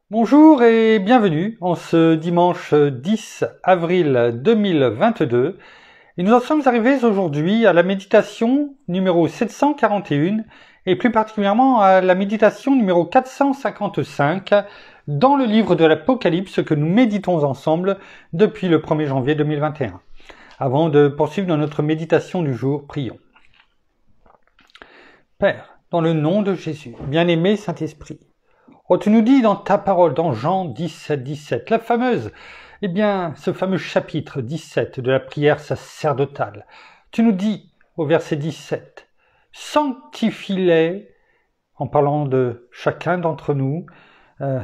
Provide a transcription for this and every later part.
Bonjour et bienvenue en ce dimanche 10 avril 2022. Et nous en sommes arrivés aujourd'hui à la méditation numéro 741 et plus particulièrement à la méditation numéro 455 dans le livre de l'Apocalypse que nous méditons ensemble depuis le 1er janvier 2021. Avant de poursuivre dans notre méditation du jour, prions. Père, dans le nom de Jésus, bien-aimé Saint-Esprit, tu nous dis dans ta parole, dans Jean 17, la fameuse, ce fameux chapitre 17 de la prière sacerdotale. Tu nous dis au verset 17, sanctifie-les, en parlant de chacun d'entre nous,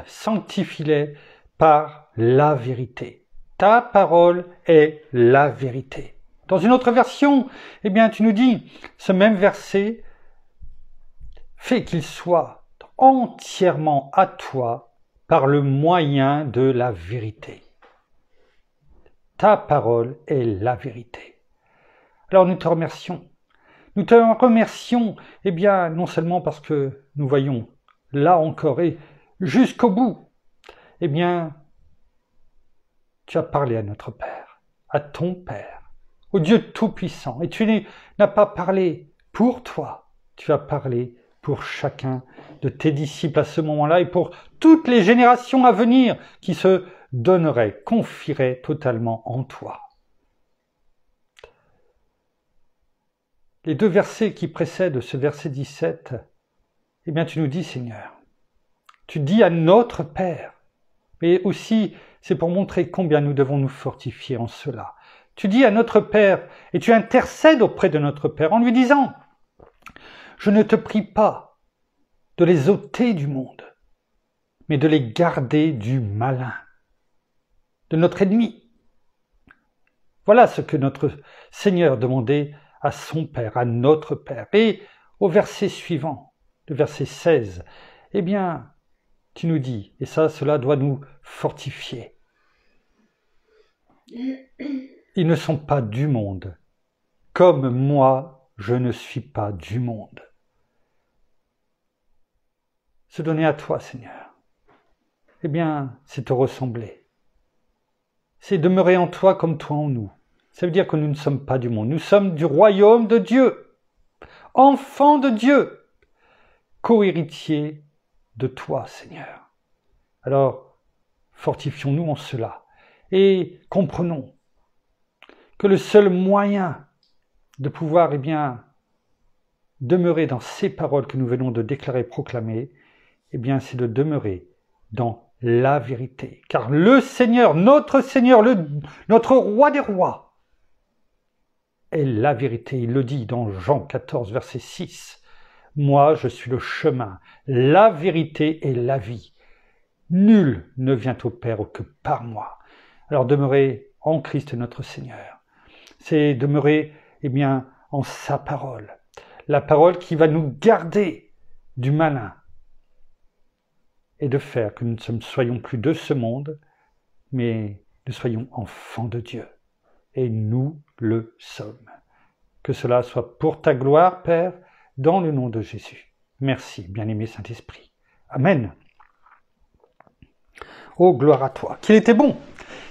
sanctifie-les par la vérité. Ta parole est la vérité. Dans une autre version, tu nous dis, ce même verset fait qu'il soit entièrement à toi par le moyen de la vérité. Ta parole est la vérité. Alors nous te remercions. Nous te remercions, non seulement parce que nous voyons là encore et jusqu'au bout, tu as parlé à notre Père, à ton Père, au Dieu Tout-Puissant. Et tu n'as pas parlé pour toi, tu as parlé pour chacun de tes disciples à ce moment-là et pour toutes les générations à venir qui se donneraient, confieraient totalement en toi. Les deux versets qui précèdent ce verset 17, tu nous dis, Seigneur, tu dis à notre Père, mais aussi c'est pour montrer combien nous devons nous fortifier en cela. Tu dis à notre Père et tu intercèdes auprès de notre Père en lui disant, je ne te prie pas de les ôter du monde, mais de les garder du malin, de notre ennemi. Voilà ce que notre Seigneur demandait à son Père, à notre Père. Et au verset suivant, le verset 16, tu nous dis, et cela doit nous fortifier. Ils ne sont pas du monde, comme moi, je ne suis pas du monde. Se donner à toi, Seigneur, c'est te ressembler. C'est demeurer en toi comme toi en nous. Ça veut dire que nous ne sommes pas du monde. Nous sommes du royaume de Dieu, enfants de Dieu, co-héritiers de toi, Seigneur. Alors, fortifions-nous en cela et comprenons que le seul moyen de pouvoir, demeurer dans ces paroles que nous venons de déclarer et proclamer, c'est de demeurer dans la vérité. Car le Seigneur, notre roi des rois, est la vérité. Il le dit dans Jean 14, verset 6. Moi, je suis le chemin, la vérité et la vie. Nul ne vient au Père que par moi. Alors demeurer en Christ notre Seigneur. C'est demeurer, en sa parole. La parole qui va nous garder du malin. Et de faire que nous ne soyons plus de ce monde, mais nous soyons enfants de Dieu. Et nous le sommes. Que cela soit pour ta gloire, Père, dans le nom de Jésus. Merci, bien-aimé Saint-Esprit. Amen. Oh, gloire à toi. Qu'il était bon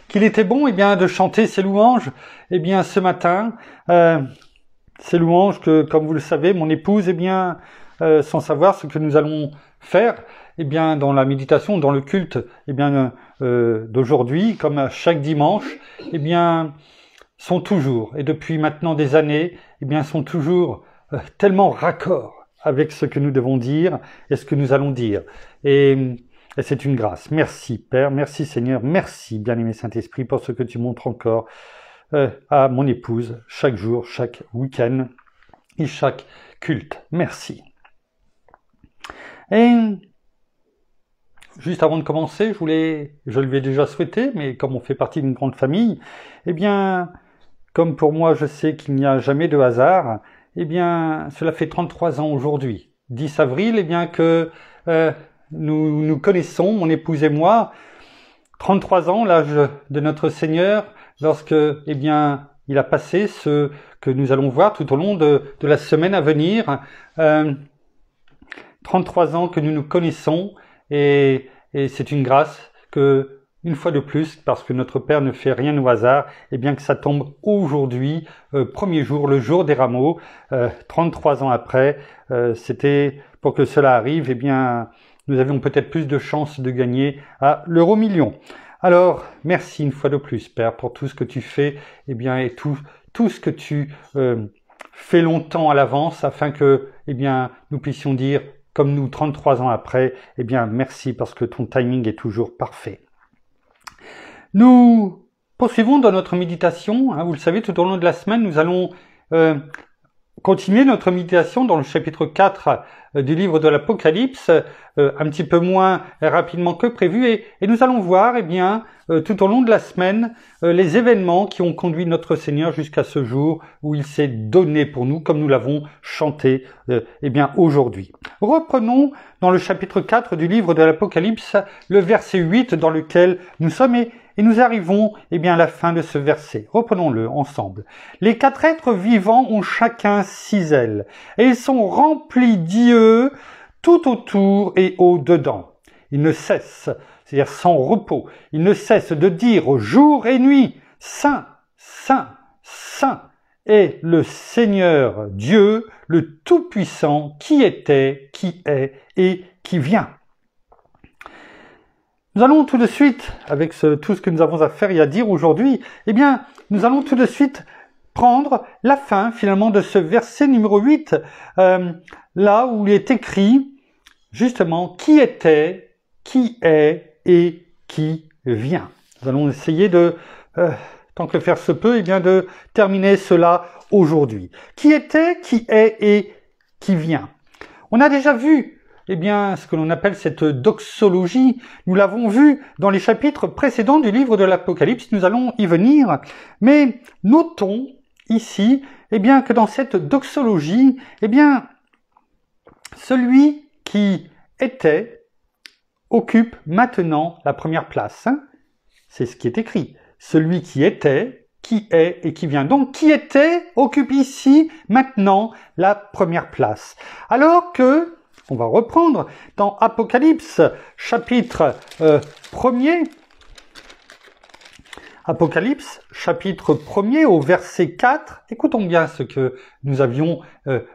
de chanter ces louanges, ce matin. Ces louanges que, comme vous le savez, mon épouse, sans savoir ce que nous allons faire, dans la méditation, dans le culte, d'aujourd'hui, comme à chaque dimanche, sont toujours, et depuis maintenant des années, sont toujours tellement raccord avec ce que nous devons dire et ce que nous allons dire. Et c'est une grâce. Merci Père, merci Seigneur, merci bien-aimé Saint-Esprit pour ce que tu montres encore à mon épouse chaque jour, chaque week-end et chaque culte. Merci. Et juste avant de commencer, je l'avais déjà souhaité, mais comme on fait partie d'une grande famille, comme pour moi je sais qu'il n'y a jamais de hasard, cela fait 33 ans aujourd'hui, 10 avril, que nous nous connaissons, mon épouse et moi, 33 ans, l'âge de notre Seigneur, lorsque, il a passé ce que nous allons voir tout au long de la semaine à venir. 33 ans que nous nous connaissons et et c'est une grâce que, une fois de plus, parce que notre Père ne fait rien au hasard, et bien que ça tombe aujourd'hui, premier jour, le jour des rameaux, 33 ans après, c'était pour que cela arrive, et bien nous avions peut-être plus de chances de gagner à l'euro million. Alors, merci une fois de plus, Père, pour tout ce que tu fais, et bien, et tout ce que tu fais longtemps à l'avance, afin que, eh bien, nous puissions dire, comme nous, 33 ans après, eh bien, merci, parce que ton timing est toujours parfait. Nous poursuivons dans notre méditation, vous le savez, tout au long de la semaine, nous allons continuer notre méditation dans le chapitre 4 du livre de l'Apocalypse, un petit peu moins rapidement que prévu, et nous allons voir, eh bien, tout au long de la semaine, les événements qui ont conduit notre Seigneur jusqu'à ce jour où il s'est donné pour nous, comme nous l'avons chanté, eh bien, aujourd'hui. Reprenons dans le chapitre 4 du livre de l'Apocalypse, le verset 8 dans lequel nous sommes, et nous arrivons, eh bien, à la fin de ce verset. Reprenons-le ensemble. Les 4 êtres vivants ont chacun 6 ailes, et ils sont remplis d'yeux tout autour et au-dedans. Ils ne cessent, c'est-à-dire sans repos, ils ne cessent de dire jour et nuit, Saint, Saint, Saint est le Seigneur Dieu, le Tout-Puissant, qui était, qui est et qui vient. Nous allons tout de suite, avec tout ce que nous avons à faire et à dire aujourd'hui, eh bien, nous allons tout de suite prendre la fin, finalement, de ce verset numéro 8, là où il est écrit, justement, qui était, qui est et qui vient. Nous allons essayer de, tant que faire se peut, eh bien, de terminer cela aujourd'hui. Qui était, qui est et qui vient. On a déjà vu, eh bien, ce que l'on appelle cette doxologie, nous l'avons vu dans les chapitres précédents du livre de l'Apocalypse, nous allons y venir, mais notons ici, eh bien, que dans cette doxologie, eh bien, celui qui était occupe maintenant la première place. C'est ce qui est écrit. Celui qui était, qui est et qui vient. Donc, qui était occupe ici maintenant la première place. Alors que, on va reprendre dans Apocalypse, chapitre 1er, Apocalypse, chapitre 1er au verset 4. Écoutons bien ce que nous avions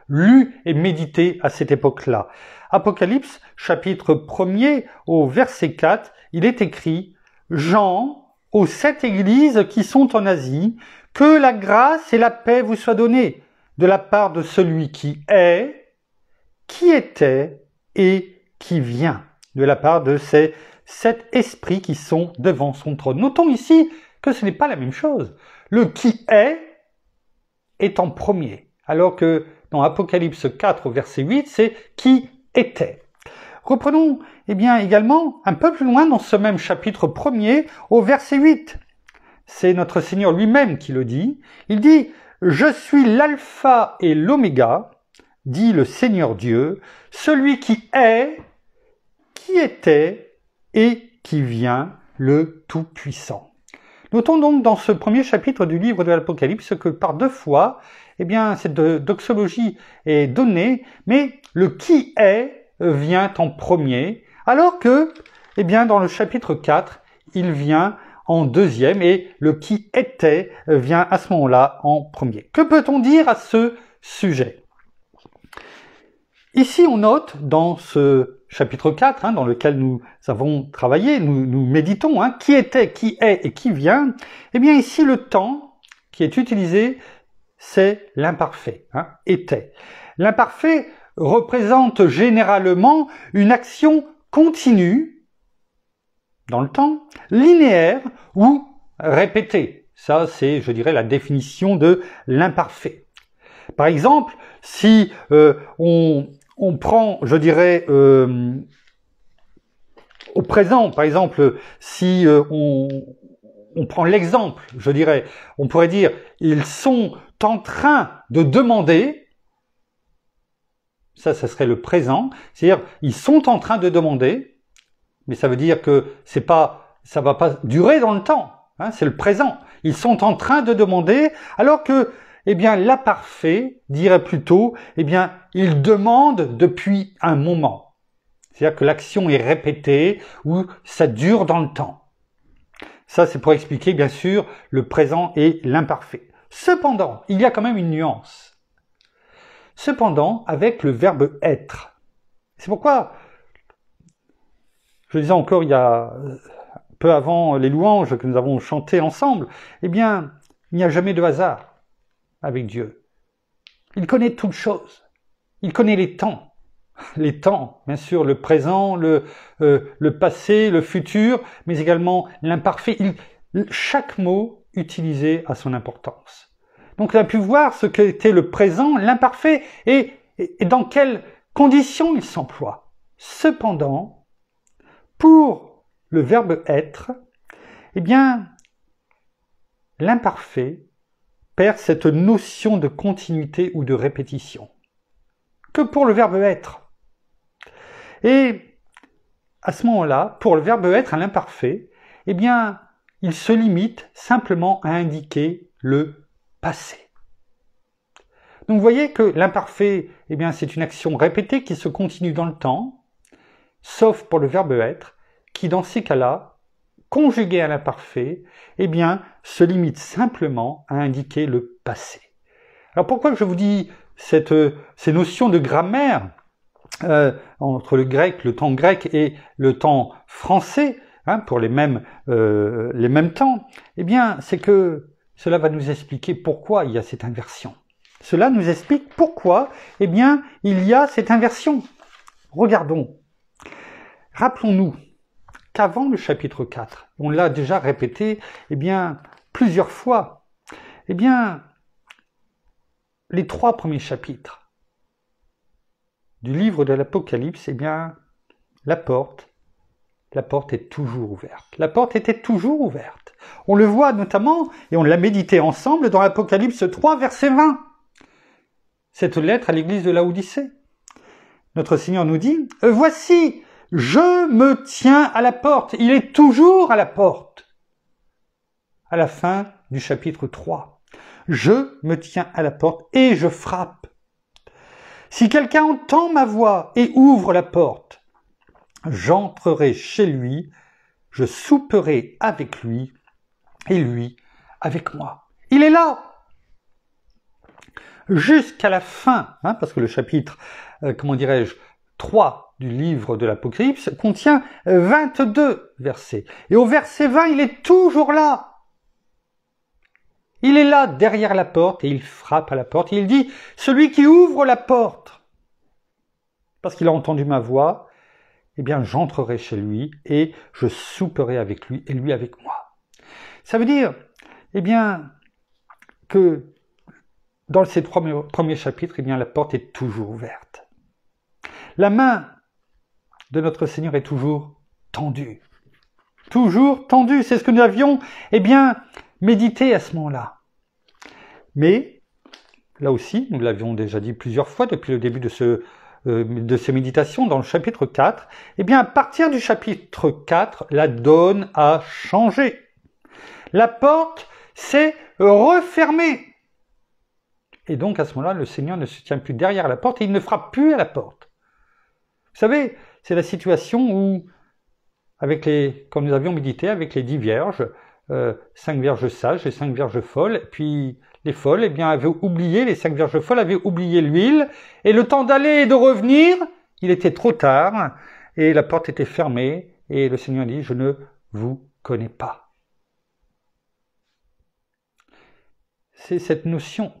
lu et médité à cette époque-là. Apocalypse, chapitre 1er au verset 4, il est écrit « Jean, aux 7 églises qui sont en Asie, que la grâce et la paix vous soient données de la part de celui qui est, qui était et qui vient, de la part de ces 7 esprits qui sont devant son trône. » Notons ici que ce n'est pas la même chose. Le qui est en premier, alors que dans Apocalypse 4 au verset 8, c'est qui était. Reprenons eh bien, également un peu plus loin dans ce même chapitre 1er au verset 8. C'est notre Seigneur lui-même qui le dit. Il dit « Je suis l'alpha et l'oméga, dit le Seigneur Dieu, celui qui est, qui était et qui vient, le Tout-Puissant. » Notons donc dans ce premier chapitre du livre de l'Apocalypse que par 2 fois, eh bien, cette doxologie est donnée, mais le qui est vient en premier, alors que, eh bien, dans le chapitre 4, il vient en deuxième et le qui était vient à ce moment-là en premier. Que peut-on dire à ce sujet? Ici, on note dans ce chapitre 4, dans lequel nous avons travaillé, nous méditons, qui était, qui est et qui vient. Eh bien, ici, le temps qui est utilisé, c'est l'imparfait, était. L'imparfait représente généralement une action continue dans le temps, linéaire ou répétée. Ça, c'est, je dirais, la définition de l'imparfait. Par exemple, si on prend, je dirais, au présent, par exemple, si on prend l'exemple, je dirais, on pourrait dire, ils sont en train de demander, ça serait le présent, c'est-à-dire, ils sont en train de demander, mais ça veut dire que ça va pas durer dans le temps, c'est le présent. Ils sont en train de demander, alors que, eh bien, l'imparfait dirait plutôt, eh bien, ils demandent depuis un moment. C'est-à-dire que l'action est répétée ou ça dure dans le temps. Ça, c'est pour expliquer, bien sûr, le présent et l'imparfait. Cependant, il y a quand même une nuance. Cependant, avec le verbe être. C'est pourquoi, je le disais encore il y a peu avant les louanges que nous avons chantées ensemble, eh bien, il n'y a jamais de hasard avec Dieu. Il connaît toutes choses. Il connaît les temps. Les temps, bien sûr, le présent, le passé, le futur, mais également l'imparfait. Chaque mot utilisé a son importance. Donc on a pu voir ce qu'était le présent, l'imparfait, et dans quelles conditions il s'emploie. Cependant, pour le verbe être, eh bien, l'imparfait perd cette notion de continuité ou de répétition. Que pour le verbe être. Et à ce moment-là, pour le verbe être à l'imparfait, eh bien, il se limite simplement à indiquer le passé. Donc vous voyez que l'imparfait, eh bien, c'est une action répétée qui se continue dans le temps, sauf pour le verbe être, qui dans ces cas-là, conjugué à l'imparfait, eh bien, se limite simplement à indiquer le passé. Alors pourquoi je vous dis ces notions de grammaire entre le grec, le temps grec et le temps français, pour les mêmes temps, eh bien, c'est que cela va nous expliquer pourquoi il y a cette inversion. Cela nous explique pourquoi, eh bien, il y a cette inversion. Regardons. Rappelons-nous qu'avant le chapitre 4, on l'a déjà répété, eh bien, plusieurs fois, eh bien, les 3 premiers chapitres du livre de l'Apocalypse, eh bien, la porte est toujours ouverte. La porte était toujours ouverte. On le voit notamment, et on l'a médité ensemble, dans l'Apocalypse 3, verset 20. Cette lettre à l'église de Laodicée. Notre Seigneur nous dit, « Voici, je me tiens à la porte. » Il est toujours à la porte. À la fin du chapitre 3. « Je me tiens à la porte et je frappe. Si quelqu'un entend ma voix et ouvre la porte, j'entrerai chez lui, je souperai avec lui et lui avec moi. » Il est là jusqu'à la fin, parce que le chapitre, 3 du livre de l'Apocalypse contient 22 versets. Et au verset 20, il est toujours là. Il est là derrière la porte et il frappe à la porte. Et il dit, celui qui ouvre la porte, parce qu'il a entendu ma voix, eh bien j'entrerai chez lui et je souperai avec lui et lui avec moi. Ça veut dire, eh bien, que dans ces 3 premiers chapitres, eh bien la porte est toujours ouverte. La main de notre Seigneur est toujours tendue. Toujours tendue. C'est ce que nous avions, eh bien, médité à ce moment-là. Mais, là aussi, nous l'avions déjà dit plusieurs fois depuis le début de ces méditations dans le chapitre 4, eh bien, à partir du chapitre 4, la donne a changé. La porte s'est refermée. Et donc, à ce moment-là, le Seigneur ne se tient plus derrière la porte et il ne frappe plus à la porte. Vous savez, c'est la situation où, comme nous avions médité avec les 10 vierges, 5 vierges sages et 5 vierges folles, puis les folles, eh bien, avaient oublié, les 5 vierges folles avaient oublié l'huile, et le temps d'aller et de revenir, il était trop tard, et la porte était fermée, et le Seigneur dit, je ne vous connais pas. C'est cette notion.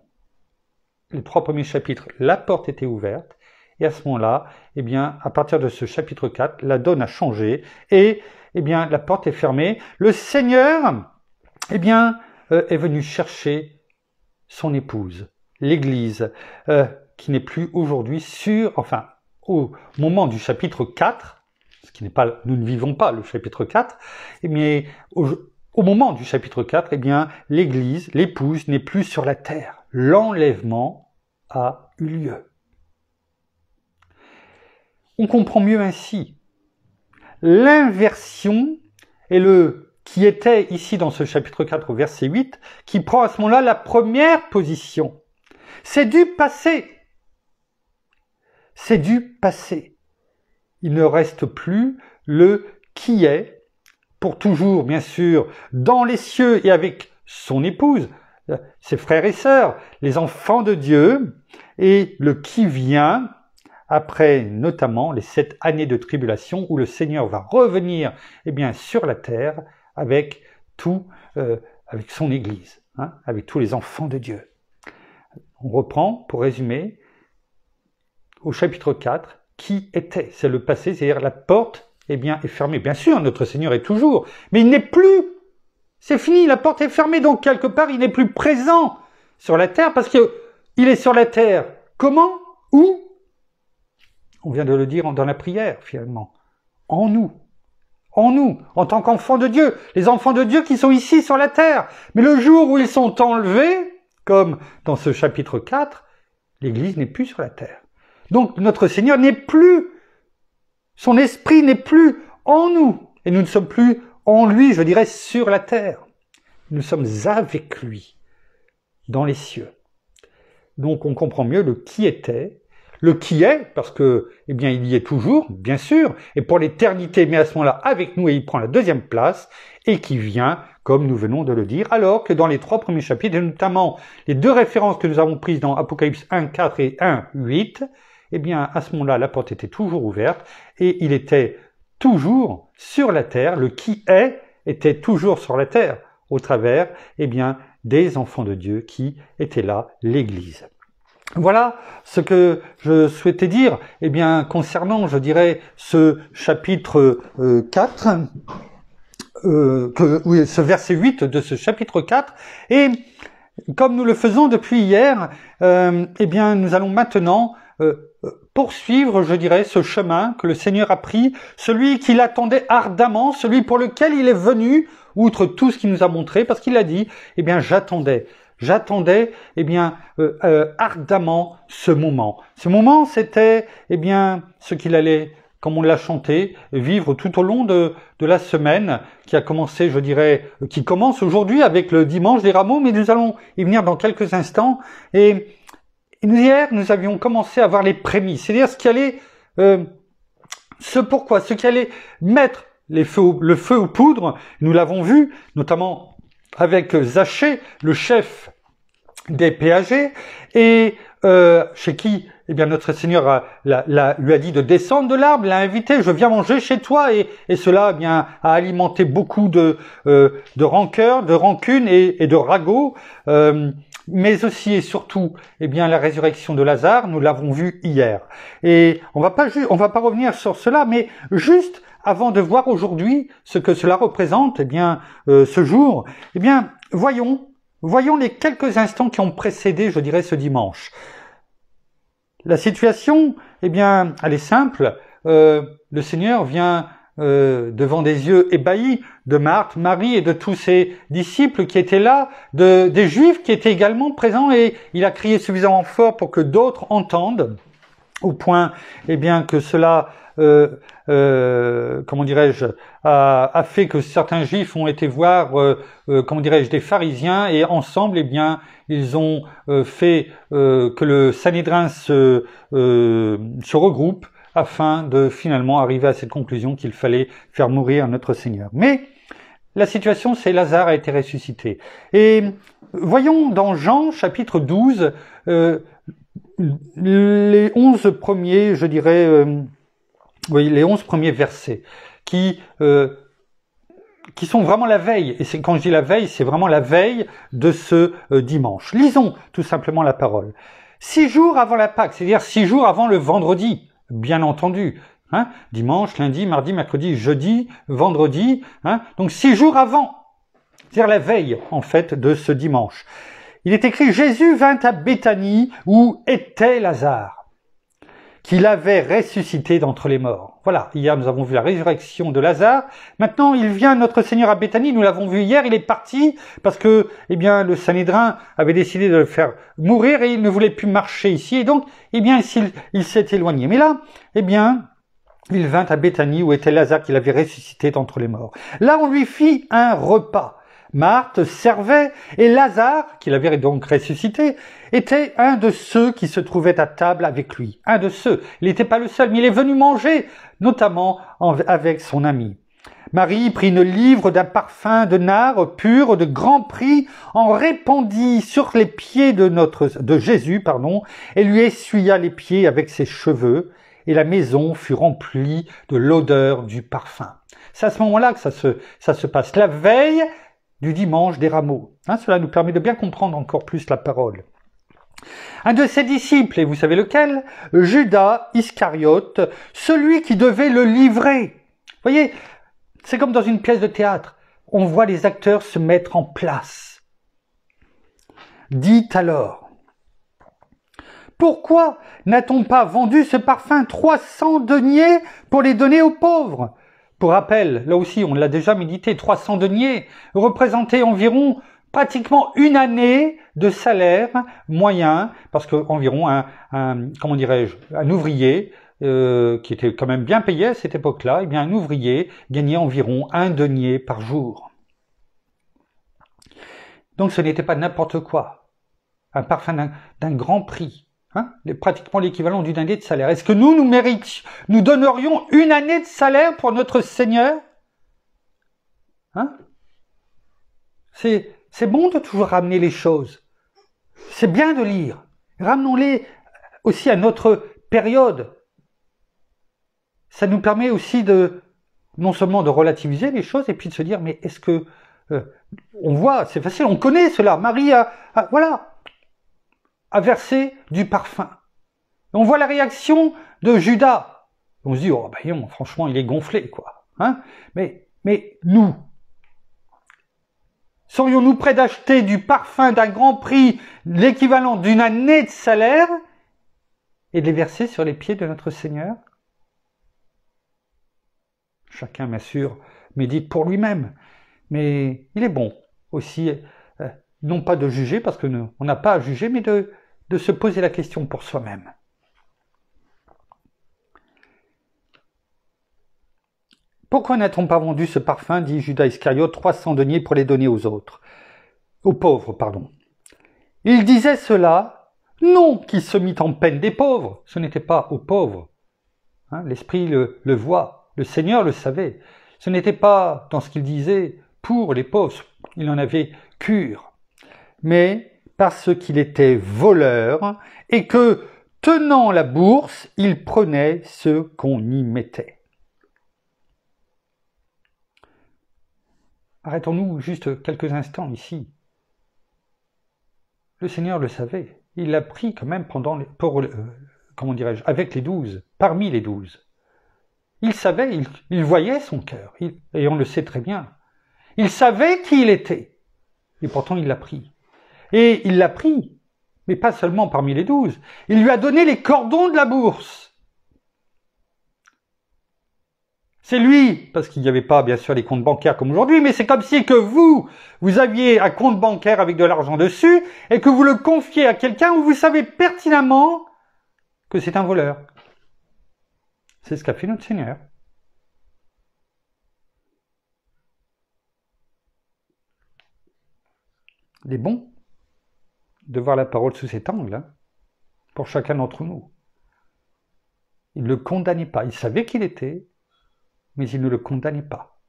Les 3 premiers chapitres, la porte était ouverte, et à ce moment-là, eh bien, à partir de ce chapitre 4, la donne a changé, et eh bien, la porte est fermée. Le Seigneur, eh bien, est venu chercher son épouse, l'Église, qui n'est plus aujourd'hui au moment du chapitre 4, ce qui n'est pas, nous ne vivons pas le chapitre 4, mais au moment du chapitre 4, eh bien, l'Église, l'épouse, n'est plus sur la terre. L'enlèvement a eu lieu. On comprend mieux ainsi l'inversion qui était ici dans ce chapitre 4 au verset 8, qui prend à ce moment-là la première position. C'est du passé. C'est du passé. il ne reste plus le qui est, pour toujours, bien sûr, dans les cieux et avec son épouse, ses frères et sœurs, les enfants de Dieu, et le qui vient, après notamment les 7 années de tribulation où le Seigneur va revenir sur la terre avec avec son Église, avec tous les enfants de Dieu. On reprend, pour résumer, au chapitre 4, qui était, c'est le passé, c'est-à-dire la porte est fermée. Bien sûr, notre Seigneur est toujours, mais il n'est plus. C'est fini, la porte est fermée, donc quelque part, il n'est plus présent sur la terre, parce qu'il est sur la terre. Comment? Où? On vient de le dire dans la prière, finalement. En nous. En nous, en tant qu'enfants de Dieu. Les enfants de Dieu qui sont ici sur la terre. Mais le jour où ils sont enlevés, comme dans ce chapitre 4, l'Église n'est plus sur la terre. Donc notre Seigneur n'est plus, son esprit n'est plus en nous. Et nous ne sommes plus en lui, je dirais, sur la terre. Nous sommes avec lui, dans les cieux. Donc on comprend mieux le qui était, le qui est, parce que, il y est toujours, bien sûr, et pour l'éternité, mais à ce moment-là, avec nous, et il prend la deuxième place, et qui vient, comme nous venons de le dire, alors que dans les 3 premiers chapitres, et notamment les 2 références que nous avons prises dans Apocalypse 1.4 et 1.8, à ce moment-là, la porte était toujours ouverte, et il était toujours sur la terre, le qui est était toujours sur la terre, au travers, des enfants de Dieu qui étaient là, l'Église. Voilà ce que je souhaitais dire, concernant, je dirais, ce chapitre 4, ce verset 8 de ce chapitre 4, et comme nous le faisons depuis hier, nous allons maintenant poursuivre, je dirais, ce chemin que le Seigneur a pris, celui qu'il attendait ardemment, celui pour lequel il est venu, outre tout ce qu'il nous a montré, parce qu'il a dit, j'attendais, ardemment ce moment. Ce moment, c'était, ce qu'il allait, comme on l'a chanté, vivre tout au long de la semaine, qui a commencé, je dirais, qui commence aujourd'hui avec le dimanche des rameaux, mais nous allons y venir dans quelques instants. Et hier, nous avions commencé à voir les prémices, c'est-à-dire ce qui allait, ce qui allait mettre le feu aux poudres. Nous l'avons vu, notamment avec Zachée, le chef des péagers, et chez qui notre Seigneur lui a dit de descendre de l'arbre, l'a invité, je viens manger chez toi, et cela a alimenté beaucoup de rancœur, de rancune et de ragots, mais aussi et surtout la résurrection de Lazare, nous l'avons vu hier. Et on va pas revenir sur cela, mais juste avant de voir aujourd'hui ce que cela représente, ce jour, voyons les quelques instants qui ont précédé, je dirais, ce dimanche. La situation, elle est simple. Le Seigneur vient devant des yeux ébahis de Marthe, Marie et de tous ses disciples qui étaient là, des Juifs qui étaient également présents, et il a crié suffisamment fort pour que d'autres entendent, au point que cela a fait que certains Juifs ont été voir des pharisiens, et ensemble ils ont fait que le Sanhédrin se regroupe afin de finalement arriver à cette conclusion qu'il fallait faire mourir notre Seigneur. Mais la situation, c'est Lazare a été ressuscité. Et voyons dans Jean chapitre 12 les 11 premiers, je dirais, les 11 premiers versets qui sont vraiment la veille. Et quand je dis la veille, c'est vraiment la veille de ce dimanche. Lisons tout simplement la parole. 6 jours avant la Pâque, c'est-à-dire 6 jours avant le vendredi, bien entendu. Dimanche, lundi, mardi, mercredi, jeudi, vendredi. Donc 6 jours avant, c'est-à-dire la veille, en fait, de ce dimanche. Il est écrit, Jésus vint à Béthanie où était Lazare, qu'il avait ressuscité d'entre les morts. Voilà, hier nous avons vu la résurrection de Lazare. Maintenant, il vient notre Seigneur à Béthanie, nous l'avons vu hier, il est parti parce que le Sanhédrin avait décidé de le faire mourir et il ne voulait plus marcher ici. Et donc, il s'est éloigné. Mais là, il vint à Béthanie où était Lazare qu'il avait ressuscité d'entre les morts. Là, on lui fit un repas. Marthe servait et Lazare, qu'il avait donc ressuscité, était un de ceux qui se trouvaient à table avec lui. Un de ceux. Il n'était pas le seul, mais il est venu manger, notamment avec son ami. Marie prit une livre d'un parfum de nard pur de grand prix, en répandit sur les pieds de Jésus, et lui essuya les pieds avec ses cheveux, et la maison fut remplie de l'odeur du parfum. C'est à ce moment-là que ça se passe, la veille du dimanche des rameaux. Cela nous permet de bien comprendre encore plus la parole. Un de ses disciples, et vous savez lequel? Judas Iscariote, celui qui devait le livrer. Vous voyez, c'est comme dans une pièce de théâtre. On voit les acteurs se mettre en place. Dit alors, pourquoi n'a-t-on pas vendu ce parfum 300 deniers pour les donner aux pauvres? Pour rappel, là aussi on l'a déjà médité, 300 deniers représentaient environ pratiquement une année de salaire moyen, parce que environ un ouvrier qui était quand même bien payé à cette époque-là, eh bien un ouvrier gagnait environ 1 denier par jour. Donc ce n'était pas n'importe quoi, un parfum d'un grand prix. Pratiquement l'équivalent d'une année de salaire. Est-ce que nous donnerions une année de salaire pour notre Seigneur? C'est bon de toujours ramener les choses. C'est bien de lire. Ramenons-les aussi à notre période. Ça nous permet aussi non seulement de relativiser les choses, et puis de se dire, mais est-ce que... on voit, c'est facile, on connaît cela. Marie a versé du parfum. On voit la réaction de Judas. On se dit, oh non, franchement, il est gonflé, quoi. Mais nous, serions-nous prêts d'acheter du parfum d'un grand prix, l'équivalent d'une année de salaire, et de les verser sur les pieds de notre Seigneur? Chacun, bien sûr, médite pour lui-même. Mais il est bon aussi, non pas de juger, parce qu'on n'a pas à juger, mais de se poser la question pour soi-même. Pourquoi n'a-t-on pas vendu ce parfum, dit Judas Iscariote, 300 deniers pour les donner aux pauvres, Il disait cela, non qu'il se mit en peine des pauvres, ce n'était pas aux pauvres. L'Esprit le voit, le Seigneur le savait. Ce n'était pas dans ce qu'il disait pour les pauvres, il en avait cure. Mais parce qu'il était voleur et que, tenant la bourse, il prenait ce qu'on y mettait. Arrêtons-nous juste quelques instants ici. Le Seigneur le savait. Il l'a pris quand même avec les 12, parmi les 12. Il savait, il voyait son cœur, et on le sait très bien. Il savait qui il était, et pourtant il l'a pris. Et il l'a pris, mais pas seulement parmi les 12. Il lui a donné les cordons de la bourse. C'est lui, parce qu'il n'y avait pas bien sûr les comptes bancaires comme aujourd'hui, mais c'est comme si que vous aviez un compte bancaire avec de l'argent dessus, et que vous le confiez à quelqu'un où vous savez pertinemment que c'est un voleur. C'est ce qu'a fait notre Seigneur. Il est bon de voir la parole sous cet angle, pour chacun d'entre nous. Il ne le condamnait pas. Il savait qui il était, mais il ne le condamnait pas.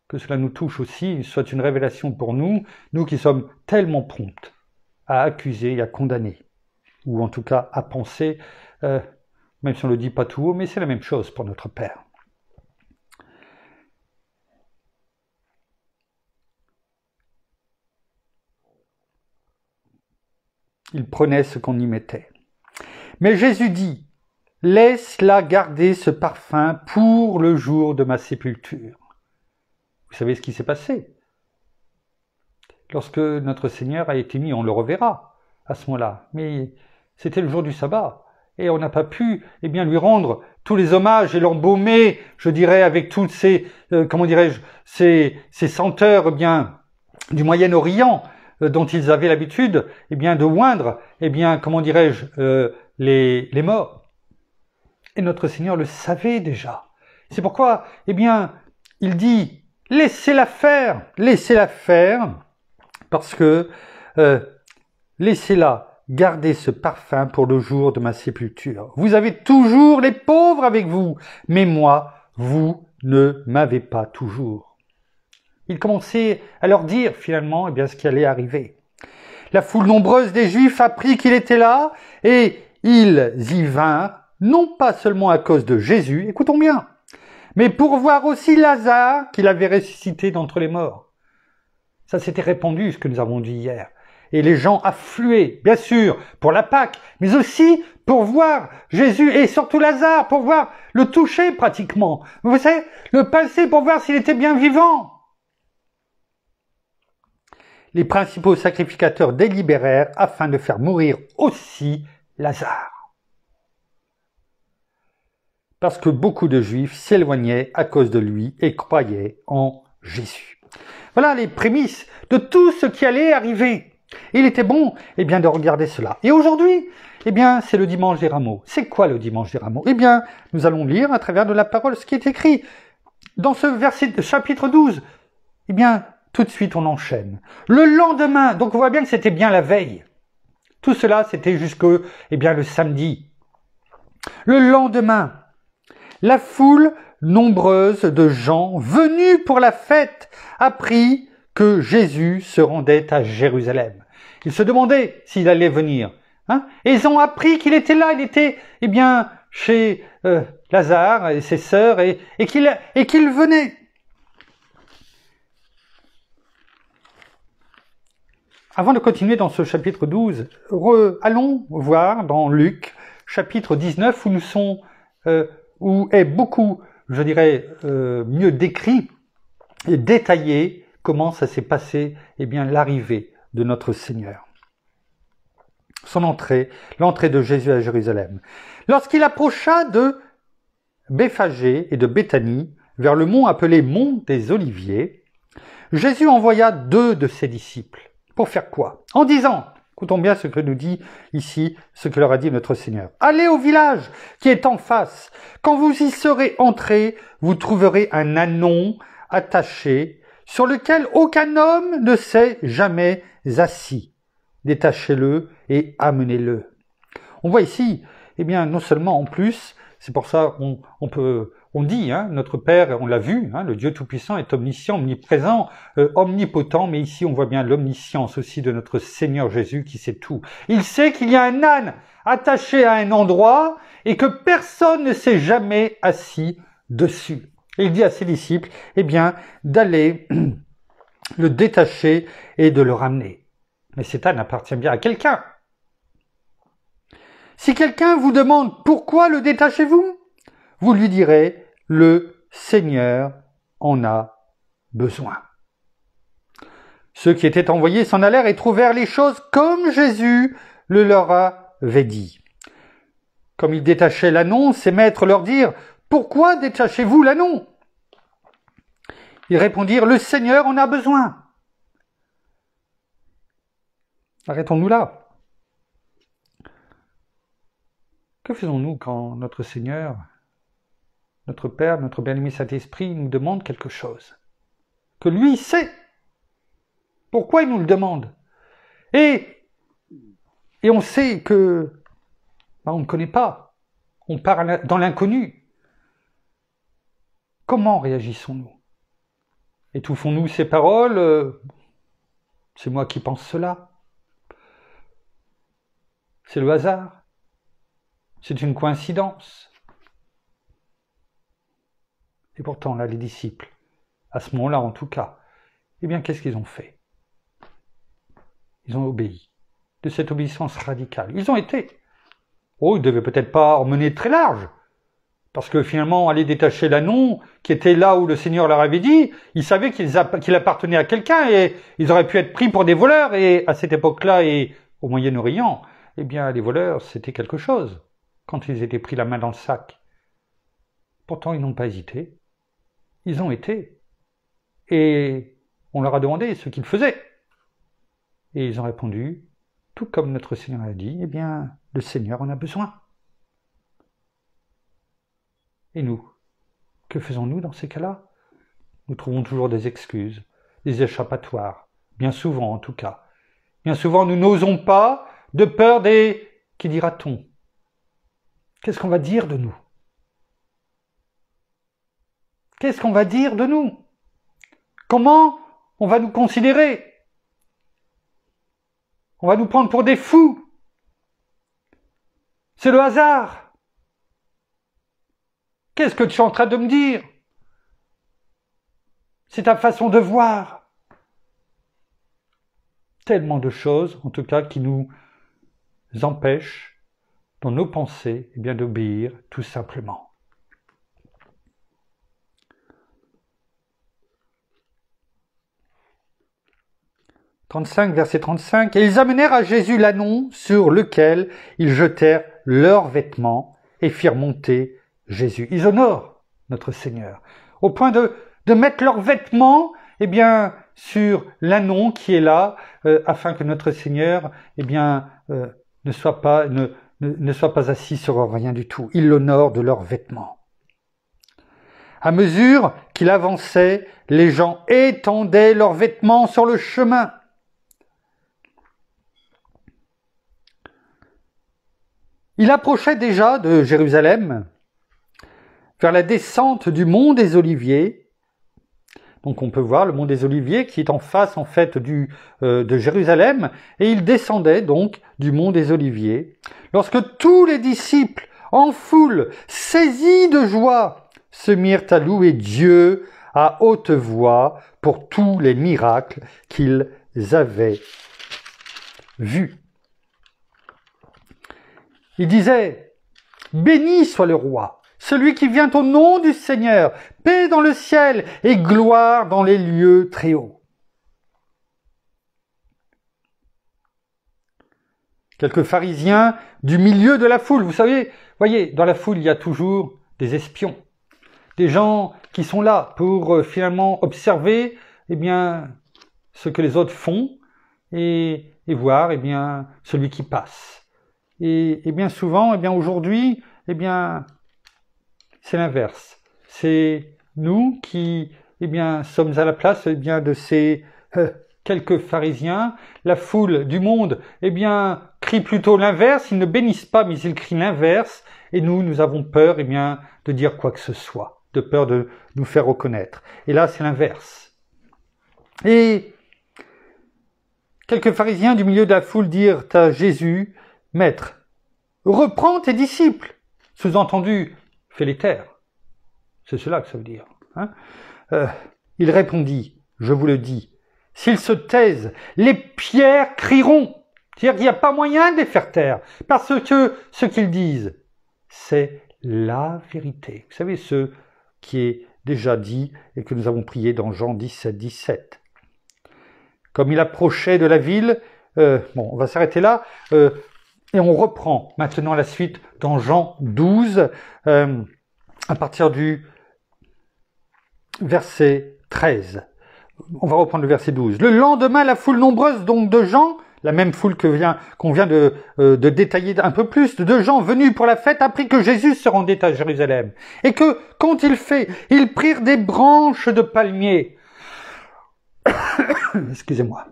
Que cela nous touche aussi, soit une révélation pour nous qui sommes tellement prompts à accuser et à condamner, ou en tout cas à penser, même si on ne le dit pas tout haut, mais c'est la même chose pour notre Père. Il prenait ce qu'on y mettait. Mais Jésus dit, « Laisse-la garder ce parfum pour le jour de ma sépulture. » Vous savez ce qui s'est passé? Lorsque notre Seigneur a été mis, on le reverra à ce moment-là, mais c'était le jour du sabbat, et on n'a pas pu lui rendre tous les hommages et l'embaumer, je dirais, avec toutes ces, ces senteurs du Moyen-Orient, dont ils avaient l'habitude de oindre les morts. Et notre Seigneur le savait déjà. C'est pourquoi il dit laissez-la faire, parce que laissez-la garder ce parfum pour le jour de ma sépulture. Vous avez toujours les pauvres avec vous, mais moi, vous ne m'avez pas toujours. Il commençait à leur dire finalement ce qui allait arriver. La foule nombreuse des Juifs apprit qu'il était là, et ils y vinrent, non pas seulement à cause de Jésus, écoutons bien, mais pour voir aussi Lazare qu'il avait ressuscité d'entre les morts. Ça s'était répandu, ce que nous avons dit hier. Et les gens affluaient, bien sûr, pour la Pâque, mais aussi pour voir Jésus, et surtout Lazare, pour voir le toucher pratiquement. Vous savez, le pincer pour voir s'il était bien vivant. Les principaux sacrificateurs délibérèrent afin de faire mourir aussi Lazare. Parce que beaucoup de Juifs s'éloignaient à cause de lui et croyaient en Jésus. Voilà les prémices de tout ce qui allait arriver. Il était bon de regarder cela. Et aujourd'hui, c'est le dimanche des Rameaux. C'est quoi le dimanche des Rameaux? Nous allons lire à travers de la parole ce qui est écrit dans ce verset, chapitre 12. Tout de suite, on enchaîne. Le lendemain, donc on voit bien que c'était bien la veille. Tout cela, c'était jusqu'au, le samedi. Le lendemain, la foule nombreuse de gens venus pour la fête apprit que Jésus se rendait à Jérusalem. Ils se demandaient s'il allait venir. Et ils ont appris qu'il était là. Il était, chez Lazare et ses sœurs et qu'il venait. Avant de continuer dans ce chapitre 12, allons voir dans Luc, chapitre 19, où est beaucoup, mieux décrit et détaillé comment ça s'est passé, l'arrivée de notre Seigneur. L'entrée de Jésus à Jérusalem. Lorsqu'il approcha de Béphagée et de Béthanie, vers le mont appelé mont des Oliviers, Jésus envoya 2 de ses disciples. Pour faire quoi? En disant, écoutons bien ce que nous dit ici, ce que leur a dit notre Seigneur. Allez au village qui est en face. Quand vous y serez entrés, vous trouverez un ânon attaché sur lequel aucun homme ne s'est jamais assis. Détachez-le et amenez-le. On voit ici, non seulement en plus, c'est pour ça on dit, notre Père, on l'a vu, le Dieu Tout-Puissant est omniscient, omniprésent, omnipotent, mais ici on voit bien l'omniscience aussi de notre Seigneur Jésus qui sait tout. Il sait qu'il y a un âne attaché à un endroit et que personne ne s'est jamais assis dessus. Et il dit à ses disciples, d'aller le détacher et de le ramener. Mais cet âne appartient bien à quelqu'un. Si quelqu'un vous demande pourquoi le détachez-vous, vous lui direz, le Seigneur en a besoin. Ceux qui étaient envoyés s'en allèrent et trouvèrent les choses comme Jésus le leur avait dit. Comme ils détachaient l'ânon, ses maîtres leur dirent, pourquoi détachez-vous l'ânon? Ils répondirent, le Seigneur en a besoin. Arrêtons-nous là. Que faisons-nous quand notre Seigneur, notre Père, notre bien-aimé Saint-Esprit nous demande quelque chose? Que lui sait. Pourquoi il nous le demande? Et on sait que on ne connaît pas. On part dans l'inconnu. Comment réagissons-nous? Étouffons-nous ces paroles? C'est moi qui pense cela. C'est le hasard. C'est une coïncidence. Et pourtant, là, les disciples, à ce moment-là en tout cas, qu'est-ce qu'ils ont fait? Ils ont obéi. De cette obéissance radicale. Ils ont été. Ils ne devaient peut-être pas en mener très large. Parce que finalement, aller détacher l'ânon, qui était là où le Seigneur leur avait dit, ils savaient qu'il appartenait à quelqu'un et ils auraient pu être pris pour des voleurs. Et à cette époque-là et au Moyen-Orient, les voleurs, c'était quelque chose. Quand ils étaient pris la main dans le sac. Pourtant, ils n'ont pas hésité. Ils ont été. Et on leur a demandé ce qu'ils faisaient. Et ils ont répondu, tout comme notre Seigneur a dit, le Seigneur en a besoin. Et nous, que faisons-nous dans ces cas-là? nous trouvons toujours des excuses, des échappatoires, bien souvent en tout cas. Bien souvent, nous n'osons pas de peur des « qui dira-t-on » ? Qu'est-ce qu'on va dire de nous ? Qu'est-ce qu'on va dire de nous ? Comment on va nous considérer ? On va nous prendre pour des fous. C'est le hasard. Qu'est-ce que tu es en train de me dire ? C'est ta façon de voir. Tellement de choses, en tout cas, qui nous empêchent, dans nos pensées, eh bien, d'obéir tout simplement. « 35, verset 35. « Et ils amenèrent à Jésus l'ânon sur lequel ils jetèrent leurs vêtements et firent monter Jésus. » Ils honorent notre Seigneur, au point de mettre leurs vêtements eh bien, sur l'ânon qui est là, afin que notre Seigneur eh bien, ne soit pas assis sur rien du tout. Ils l'honorent de leurs vêtements. À mesure qu'il avançait, les gens étendaient leurs vêtements sur le chemin. Il approchait déjà de Jérusalem, vers la descente du mont des Oliviers. Donc on peut voir le mont des Oliviers qui est en face en fait de Jérusalem, et il descendait donc du mont des Oliviers. Lorsque tous les disciples, en foule, saisis de joie, se mirent à louer Dieu à haute voix pour tous les miracles qu'ils avaient vus. Il disait « Béni soit le roi, celui qui vient au nom du Seigneur, paix dans le ciel et gloire dans les lieux très hauts. » Quelques pharisiens du milieu de la foule, vous savez, voyez, dans la foule, il y a toujours des espions, des gens qui sont là pour finalement observer eh bien, ce que les autres font et voir eh bien, celui qui passe. Et bien souvent, eh bien aujourd'hui, eh bien, c'est l'inverse. C'est nous qui eh bien, sommes à la place eh bien, de ces quelques pharisiens. La foule du monde eh bien, crie plutôt l'inverse. Ils ne bénissent pas, mais ils crient l'inverse. Et nous avons peur eh bien, de dire quoi que ce soit, de peur de nous faire reconnaître. Et là, c'est l'inverse. Et quelques pharisiens du milieu de la foule dirent à Jésus, « Maître, reprends tes disciples. » Sous-entendu, fais-les taire. C'est cela que ça veut dire. Hein. Il répondit, je vous le dis, s'ils se taisent, les pierres crieront. C'est-à-dire qu'il n'y a pas moyen de les faire taire, parce que ce qu'ils disent, c'est la vérité. Vous savez, ce qui est déjà dit et que nous avons prié dans Jean 17, 17. Comme il approchait de la ville, on va s'arrêter là, et on reprend maintenant la suite dans Jean 12, à partir du verset 13. On va reprendre le verset 12. Le lendemain, la foule nombreuse donc de gens, la même foule qu'on vient de détailler un peu plus, de gens venus pour la fête, apprit que Jésus se rendait à Jérusalem. Et que, quand il fait, ils prirent des branches de palmier. Excusez-moi.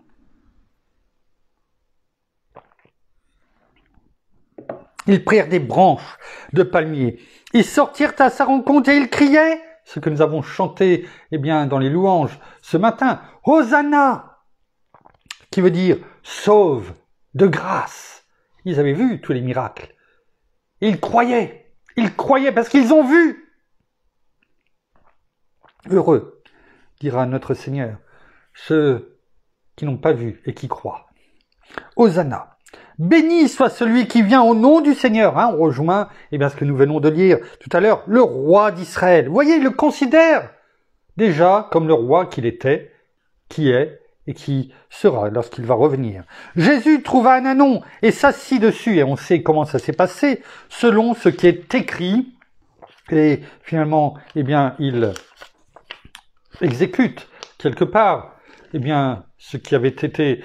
Ils prirent des branches de palmier. Ils sortirent à sa rencontre et ils criaient, ce que nous avons chanté eh bien, dans les louanges ce matin, « Hosanna !» qui veut dire « sauve de grâce ». Ils avaient vu tous les miracles. Ils croyaient parce qu'ils ont vu. Heureux, dira notre Seigneur, ceux qui n'ont pas vu et qui croient. Hosanna. Béni soit celui qui vient au nom du Seigneur. On rejoint ce que nous venons de lire tout à l'heure, le roi d'Israël. Vous voyez, il le considère déjà comme le roi qu'il était, qui est et qui sera lorsqu'il va revenir. Jésus trouva un ânon et s'assit dessus, et on sait comment ça s'est passé, selon ce qui est écrit. Et finalement, il exécute quelque part ce qui avait été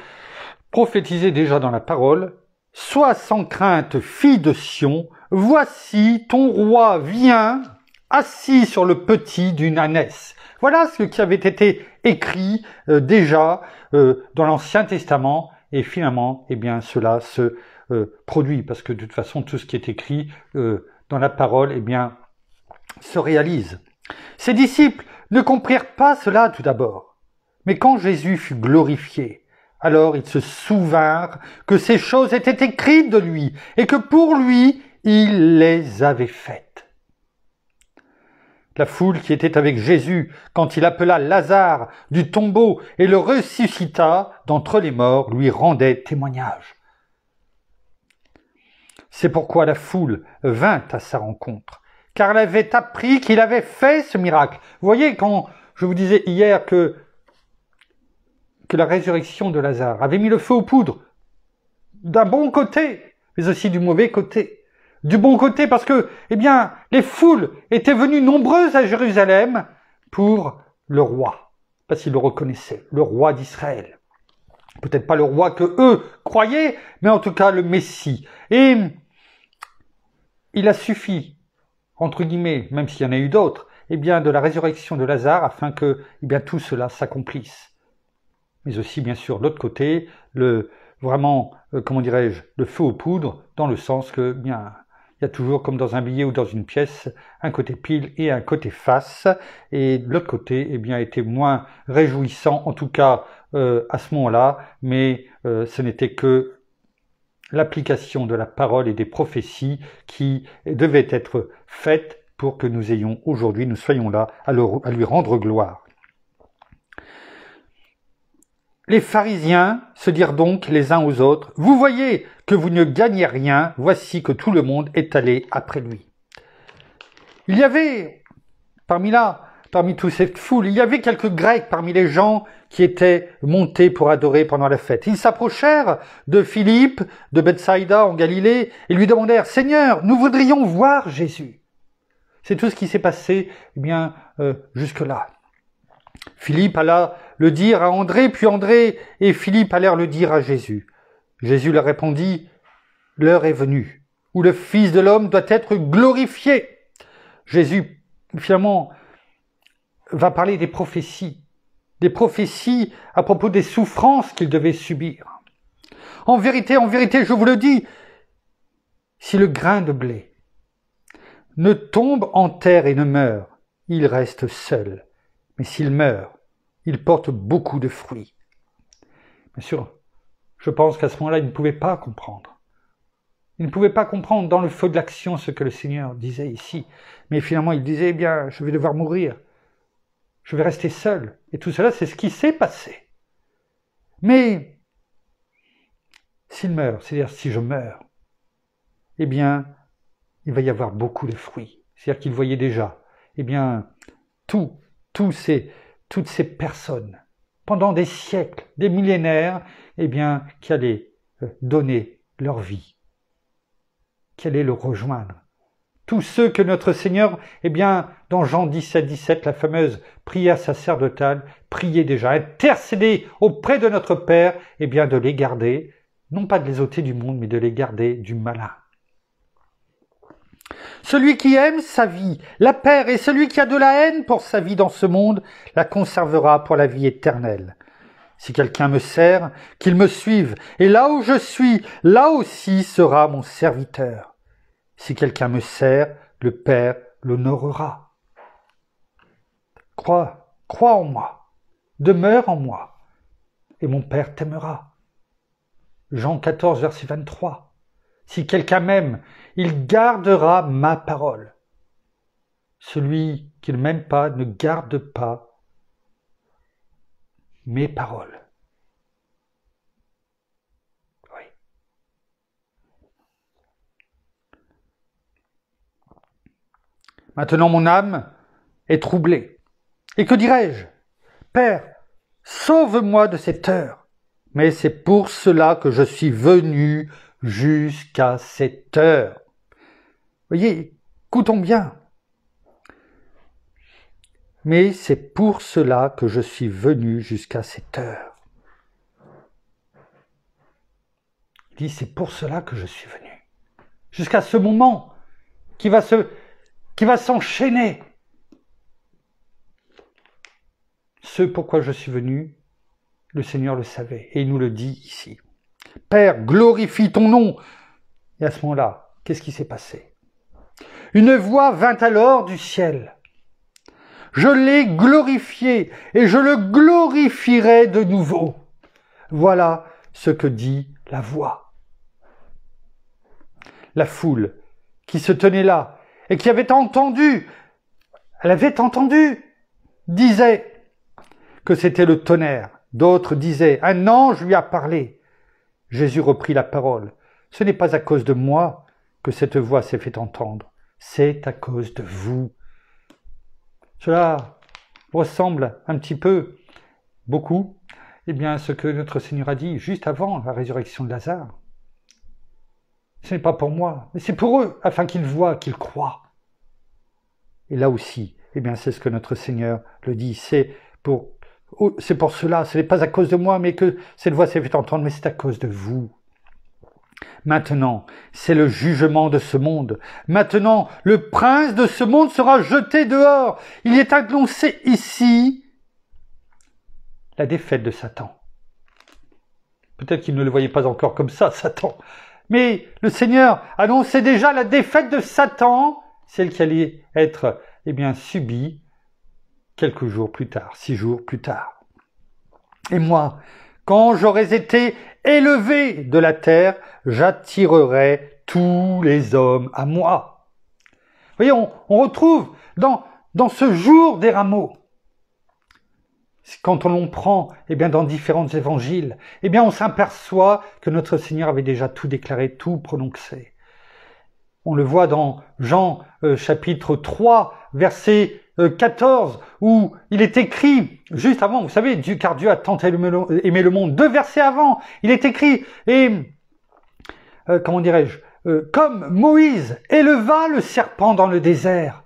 prophétisé déjà dans la parole. « Sois sans crainte, fille de Sion, voici ton roi vient assis sur le petit d'une ânesse. Voilà ce qui avait été écrit déjà dans l'Ancien Testament, et finalement, eh bien, cela se produit, parce que de toute façon, tout ce qui est écrit dans la parole, eh bien, se réalise. Ses disciples ne comprirent pas cela tout d'abord, mais quand Jésus fut glorifié, alors ils se souvinrent que ces choses étaient écrites de lui, et que pour lui, il les avait faites. La foule qui était avec Jésus quand il appela Lazare du tombeau et le ressuscita d'entre les morts lui rendait témoignage. C'est pourquoi la foule vint à sa rencontre, car elle avait appris qu'il avait fait ce miracle. Vous voyez, quand je vous disais hier que la résurrection de Lazare avait mis le feu aux poudres, d'un bon côté, mais aussi du mauvais côté. Du bon côté parce que, eh bien, les foules étaient venues nombreuses à Jérusalem pour le roi, parce qu'ils le reconnaissaient, le roi d'Israël. Peut-être pas le roi que eux croyaient, mais en tout cas le Messie. Et il a suffi, entre guillemets, même s'il y en a eu d'autres, eh bien, de la résurrection de Lazare afin que, eh bien, tout cela s'accomplisse. Mais aussi, bien sûr, de l'autre côté, vraiment, comment dirais-je, le feu aux poudres, dans le sens que, bien, il y a toujours, comme dans un billet ou dans une pièce, un côté pile et un côté face. Et l'autre côté, eh bien, était moins réjouissant, en tout cas à ce moment-là, mais ce n'était que l'application de la parole et des prophéties qui devaient être faites pour que nous ayons aujourd'hui, nous soyons là à lui rendre gloire. Les pharisiens se dirent donc les uns aux autres, « Vous voyez que vous ne gagnez rien, voici que tout le monde est allé après lui. » Il y avait, parmi toute cette foule, il y avait quelques Grecs parmi les gens qui étaient montés pour adorer pendant la fête. Ils s'approchèrent de Philippe, de Bethsaïda en Galilée, et lui demandèrent, « Seigneur, nous voudrions voir Jésus. » C'est tout ce qui s'est passé, eh bien, jusque-là. Philippe alla le dire à André, puis André et Philippe allèrent le dire à Jésus. Jésus leur répondit, « L'heure est venue, où le Fils de l'homme doit être glorifié. » Jésus, finalement, va parler des prophéties à propos des souffrances qu'il devait subir. En vérité, je vous le dis, si le grain de blé ne tombe en terre et ne meurt, il reste seul. Mais s'il meurt, il porte beaucoup de fruits. Bien sûr, je pense qu'à ce moment-là, il ne pouvait pas comprendre. Il ne pouvait pas comprendre dans le feu de l'action ce que le Seigneur disait ici. Mais finalement, il disait, eh bien, je vais devoir mourir. Je vais rester seul. Et tout cela, c'est ce qui s'est passé. Mais, s'il meurt, c'est-à-dire si je meurs, eh bien, il va y avoir beaucoup de fruits. C'est-à-dire qu'il voyait déjà, eh bien, toutes ces personnes, pendant des siècles, des millénaires, eh bien, qui allaient donner leur vie, qui allaient le rejoindre. Tous ceux que notre Seigneur, eh bien, dans Jean 17, la fameuse prière sacerdotale, priait déjà, intercédait auprès de notre Père, eh bien, de les garder, non pas de les ôter du monde, mais de les garder du malin. Celui qui aime sa vie la perd, et celui qui a de la haine pour sa vie dans ce monde la conservera pour la vie éternelle. Si quelqu'un me sert, qu'il me suive, et là où je suis, là aussi sera mon serviteur. Si quelqu'un me sert, le Père l'honorera. Crois en moi, demeure en moi, et mon Père t'aimera. Jean 14, verset 23. Si quelqu'un m'aime, il gardera ma parole. Celui qui ne m'aime pas ne garde pas mes paroles. Oui. Maintenant mon âme est troublée. Et que dirais-je? Père, sauve-moi de cette heure. Mais c'est pour cela que je suis venu jusqu'à cette heure. Voyez, écoutons bien. Mais c'est pour cela que je suis venu jusqu'à cette heure. Il dit, c'est pour cela que je suis venu. Jusqu'à ce moment qui va qui va s'enchaîner. Ce pourquoi je suis venu, le Seigneur le savait, et il nous le dit ici. Père, glorifie ton nom. Et à ce moment-là, qu'est-ce qui s'est passé? Une voix vint alors du ciel. Je l'ai glorifié, et je le glorifierai de nouveau. Voilà ce que dit la voix. La foule qui se tenait là, et qui avait entendu, elle avait entendu, disait que c'était le tonnerre. D'autres disaient, un ange lui a parlé. Jésus reprit la parole. Ce n'est pas à cause de moi que cette voix s'est fait entendre. C'est à cause de vous. Cela ressemble un petit peu, beaucoup, à ce que notre Seigneur a dit juste avant la résurrection de Lazare. Ce n'est pas pour moi, mais c'est pour eux, afin qu'ils voient, qu'ils croient. Et là aussi, c'est ce que notre Seigneur le dit. C'est pour cela, ce n'est pas à cause de moi, mais que cette voix s'est fait entendre, mais c'est à cause de vous. Maintenant, c'est le jugement de ce monde. Maintenant, le prince de ce monde sera jeté dehors. Il est annoncé ici la défaite de Satan. Peut-être qu'il ne le voyait pas encore comme ça, Satan. Mais le Seigneur annonçait déjà la défaite de Satan, celle qui allait être subie quelques jours plus tard, 6 jours plus tard. Et moi, quand j'aurais été élevé de la terre, j'attirerai tous les hommes à moi. Vous voyez, on retrouve dans ce jour des rameaux, quand on l'on prend dans différents évangiles, on s'aperçoit que notre Seigneur avait déjà tout déclaré, tout prononcé. On le voit dans Jean chapitre 3, verset 14, où il est écrit, juste avant, vous savez, car Dieu a tant aimé le monde, 2 versets avant, il est écrit, comme Moïse éleva le serpent dans le désert,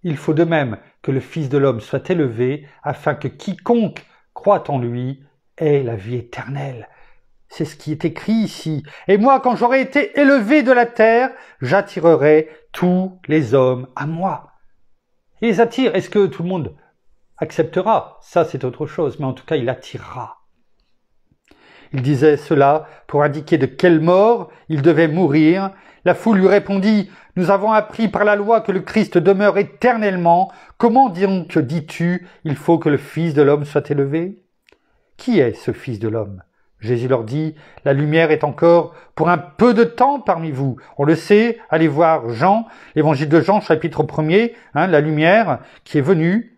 il faut de même que le Fils de l'homme soit élevé, afin que quiconque croit en lui ait la vie éternelle. C'est ce qui est écrit ici. Et moi, quand j'aurai été élevé de la terre, j'attirerai tous les hommes à moi. Il les attire. Est-ce que tout le monde acceptera? Ça, c'est autre chose. Mais en tout cas, il attirera. Il disait cela pour indiquer de quelle mort il devait mourir. La foule lui répondit, « Nous avons appris par la loi que le Christ demeure éternellement. Comment donc dis-tu, il faut que le Fils de l'homme soit élevé ?» Qui est ce Fils de l'homme? Jésus leur dit, « La lumière est encore pour un peu de temps parmi vous. » On le sait, allez voir Jean, l'évangile de Jean, chapitre 1er, la lumière qui est venue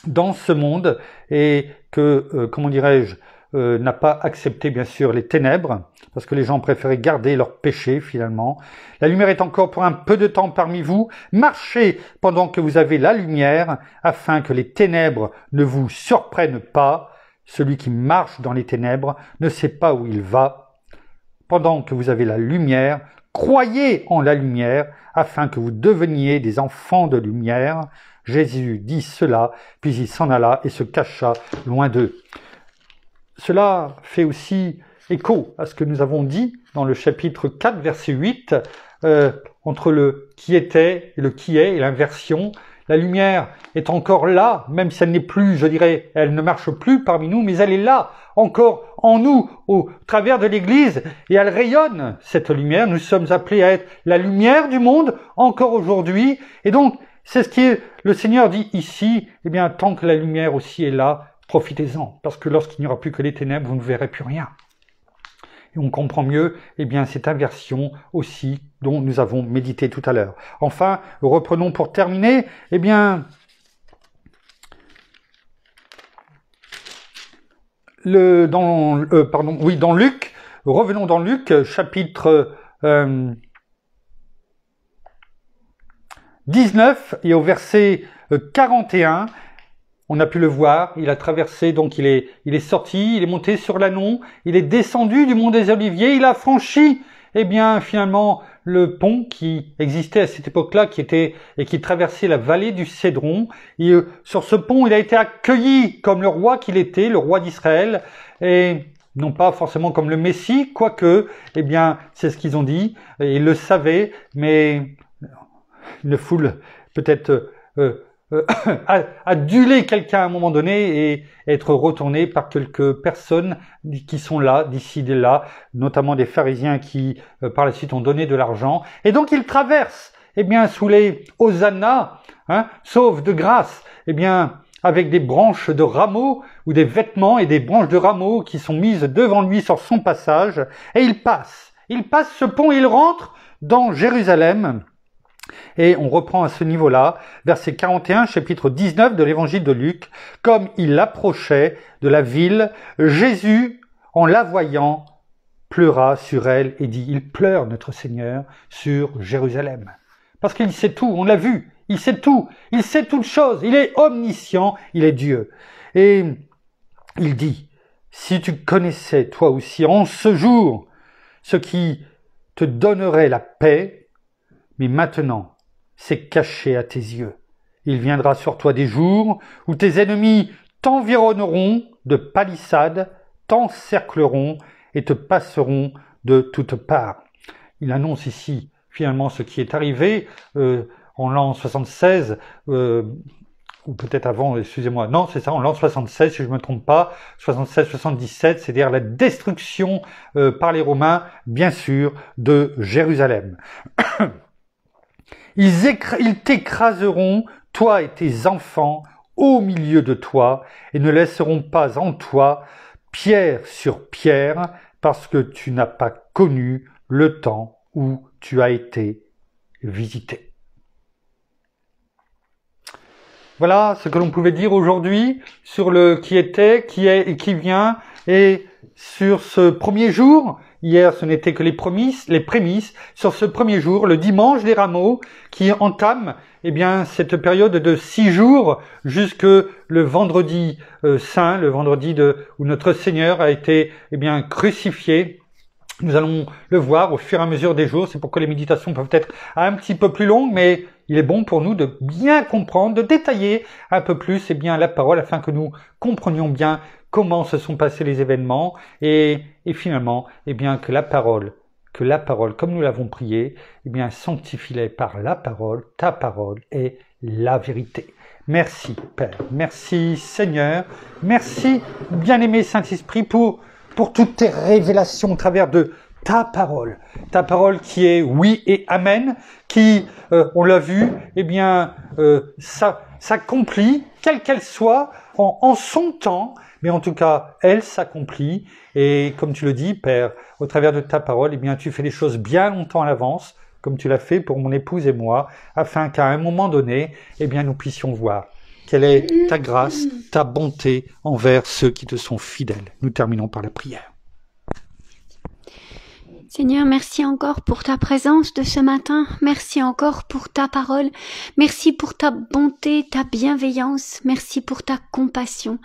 dans ce monde et que, n'a pas accepté bien sûr les ténèbres, parce que les gens préféraient garder leur péché finalement. La lumière est encore pour un peu de temps parmi vous. Marchez pendant que vous avez la lumière, afin que les ténèbres ne vous surprennent pas. Celui qui marche dans les ténèbres ne sait pas où il va. Pendant que vous avez la lumière, croyez en la lumière, afin que vous deveniez des enfants de lumière. Jésus dit cela, puis il s'en alla et se cacha loin d'eux. Cela fait aussi écho à ce que nous avons dit dans le chapitre 4, verset 8, entre le qui était et le qui est et l'inversion. La lumière est encore là, même si elle n'est plus, elle ne marche plus parmi nous, mais elle est là, encore en nous, au travers de l'Église, et elle rayonne, cette lumière. Nous sommes appelés à être la lumière du monde, encore aujourd'hui, et donc, c'est ce que le Seigneur dit ici, tant que la lumière aussi est là, profitez-en, parce que lorsqu'il n'y aura plus que les ténèbres, vous ne verrez plus rien. Et on comprend mieux cette inversion aussi dont nous avons médité tout à l'heure. Enfin, reprenons pour terminer, dans Luc, revenons dans Luc, chapitre 19 et au verset 41, on a pu le voir, il a traversé, donc il est sorti, il est monté sur l'Anon, il est descendu du mont des Oliviers, il a franchi, finalement, le pont qui existait à cette époque-là, qui traversait la vallée du Cédron. Et sur ce pont, il a été accueilli comme le roi qu'il était, le roi d'Israël, et non pas forcément comme le Messie, quoique, c'est ce qu'ils ont dit, et ils le savaient, mais une foule peut-être aduler quelqu'un à un moment donné et être retourné par quelques personnes qui sont là, d'ici et là, notamment des pharisiens qui par la suite ont donné de l'argent. Et donc ils traversent, eh bien, sous les hosanna, sauve de grâce, eh bien, avec des branches de rameaux ou des vêtements et des branches de rameaux qui sont mises devant lui sur son passage, et il passe ce pont et il rentre dans Jérusalem. Et on reprend à ce niveau-là, verset 41, chapitre 19 de l'évangile de Luc. Comme il approchait de la ville, Jésus, en la voyant, pleura sur elle et dit, il pleure notre Seigneur sur Jérusalem. Parce qu'il sait tout, on l'a vu, il sait tout, il sait toutes choses, il est omniscient, il est Dieu. Et il dit, si tu connaissais toi aussi en ce jour ce qui te donnerait la paix, mais maintenant, c'est caché à tes yeux. Il viendra sur toi des jours où tes ennemis t'environneront de palissades, t'encercleront et te passeront de toutes parts. Il annonce ici finalement ce qui est arrivé en l'an 76, ou peut-être avant, excusez-moi, non, c'est ça, en l'an 76, si je ne me trompe pas, 76-77, c'est-à-dire la destruction par les Romains, bien sûr, de Jérusalem. Ils t'écraseront, toi et tes enfants, au milieu de toi, et ne laisseront pas en toi pierre sur pierre, parce que tu n'as pas connu le temps où tu as été visité. Voilà ce que l'on pouvait dire aujourd'hui sur le qui était, qui est et qui vient, et sur ce premier jour. Hier, ce n'était que les prémices, sur ce premier jour, le dimanche des rameaux, qui entame, eh bien, cette période de 6 jours jusque le vendredi saint, le vendredi où notre Seigneur a été, eh bien, crucifié. Nous allons le voir au fur et à mesure des jours. C'est pourquoi les méditations peuvent être un petit peu plus longues, mais il est bon pour nous de bien comprendre, de détailler un peu plus, eh bien, la parole, afin que nous comprenions bien comment se sont passés les événements et finalement, eh bien, que la parole, comme nous l'avons prié, eh bien, sanctifie-les par la parole, ta parole est la vérité. Merci, Père. Merci, Seigneur. Merci, bien-aimé Saint-Esprit, pour toutes tes révélations au travers de ta parole qui est oui et amen, qui, on l'a vu, eh bien, s'accomplit, quelle qu'elle soit, en son temps, mais en tout cas, elle s'accomplit, et comme tu le dis, Père, au travers de ta parole, eh bien, tu fais les choses bien longtemps à l'avance, comme tu l'as fait pour mon épouse et moi, afin qu'à un moment donné, eh bien, nous puissions voir quelle est ta grâce, ta bonté envers ceux qui te sont fidèles. Nous terminons par la prière. Seigneur, merci encore pour ta présence de ce matin. Merci encore pour ta parole. Merci pour ta bonté, ta bienveillance. Merci pour ta compassion.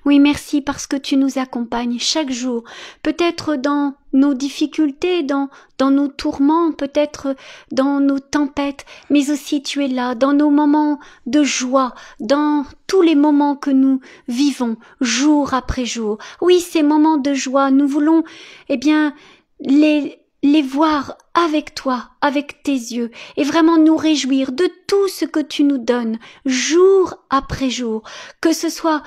Oui, merci parce que tu nous accompagnes chaque jour. Peut-être dans nos difficultés, dans nos tourments, peut-être dans nos tempêtes, mais aussi tu es là, dans nos moments de joie, dans tous les moments que nous vivons, jour après jour. Oui, ces moments de joie, nous voulons, eh bien, les voir avec toi, avec tes yeux, et vraiment nous réjouir de tout ce que tu nous donnes, jour après jour, que ce soit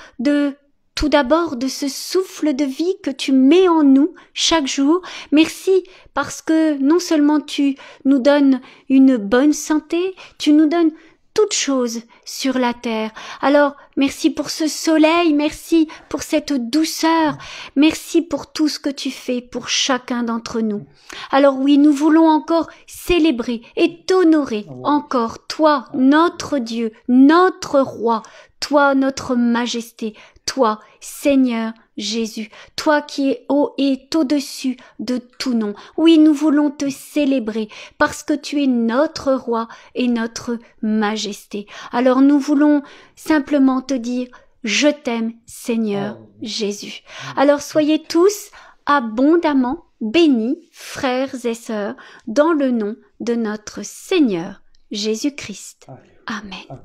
tout d'abord de ce souffle de vie que tu mets en nous chaque jour. Merci parce que non seulement tu nous donnes une bonne santé, tu nous donnes toutes choses sur la terre. Alors, merci pour ce soleil, merci pour cette douceur, merci pour tout ce que tu fais pour chacun d'entre nous. Alors oui, nous voulons encore célébrer et t'honorer encore, toi, notre Dieu, notre Roi, toi, notre Majesté, toi, Seigneur Jésus, toi qui es haut et au-dessus de tout nom. Oui, nous voulons te célébrer parce que tu es notre Roi et notre Majesté. Alors nous voulons simplement te dire, je t'aime, Seigneur Jésus. Alors soyez tous abondamment bénis, frères et sœurs, dans le nom de notre Seigneur Jésus-Christ. Amen.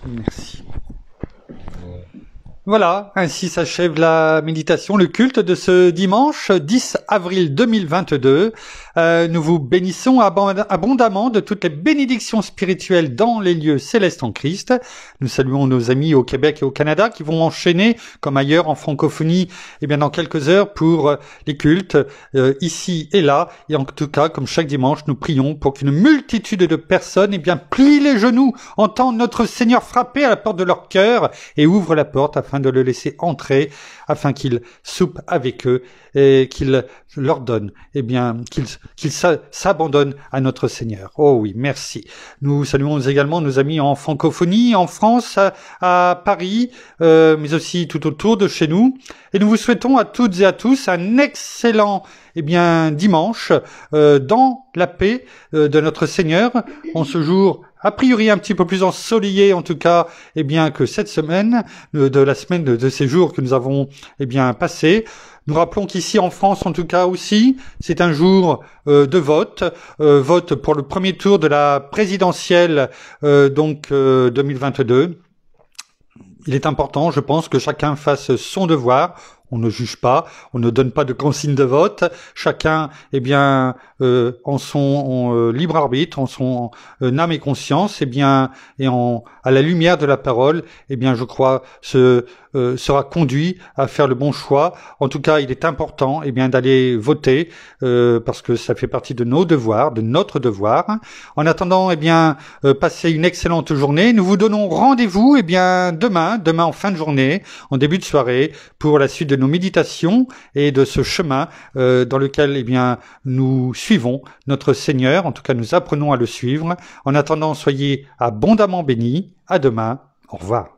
Merci. Voilà, ainsi s'achève la méditation, le culte de ce dimanche 10 avril 2022. Nous vous bénissons abondamment de toutes les bénédictions spirituelles dans les lieux célestes en Christ. Nous saluons nos amis au Québec et au Canada qui vont enchaîner, comme ailleurs en francophonie, dans quelques heures pour les cultes ici et là. Et en tout cas, comme chaque dimanche, nous prions pour qu'une multitude de personnes plient les genoux, entendent notre Seigneur frapper à la porte de leur cœur et ouvre la porte afin de le laisser entrer, afin qu'il soupe avec eux et qu'il leur donne, qu'ils s'abandonnent à notre Seigneur. Oh oui, merci. Nous saluons également nos amis en francophonie, en France, à Paris, mais aussi tout autour de chez nous. Et nous vous souhaitons à toutes et à tous un excellent dimanche dans la paix de notre Seigneur, en ce jour a priori un petit peu plus ensoleillé en tout cas que cette semaine, de la semaine de ces jours que nous avons passé. Nous rappelons qu'ici en France en tout cas aussi, c'est un jour de vote, vote pour le premier tour de la présidentielle 2022. Il est important, je pense, que chacun fasse son devoir. On ne juge pas, on ne donne pas de consignes de vote. Chacun, en son libre arbitre, en son âme et conscience, à la lumière de la parole, je crois, sera conduit à faire le bon choix. En tout cas, il est important, d'aller voter, parce que ça fait partie de nos devoirs, de notre devoir. En attendant, passez une excellente journée. Nous vous donnons rendez-vous, demain en fin de journée, en début de soirée, pour la suite de nos méditations et de ce chemin dans lequel nous suivons notre Seigneur. En tout cas, nous apprenons à le suivre. En attendant, soyez abondamment bénis. À demain. Au revoir.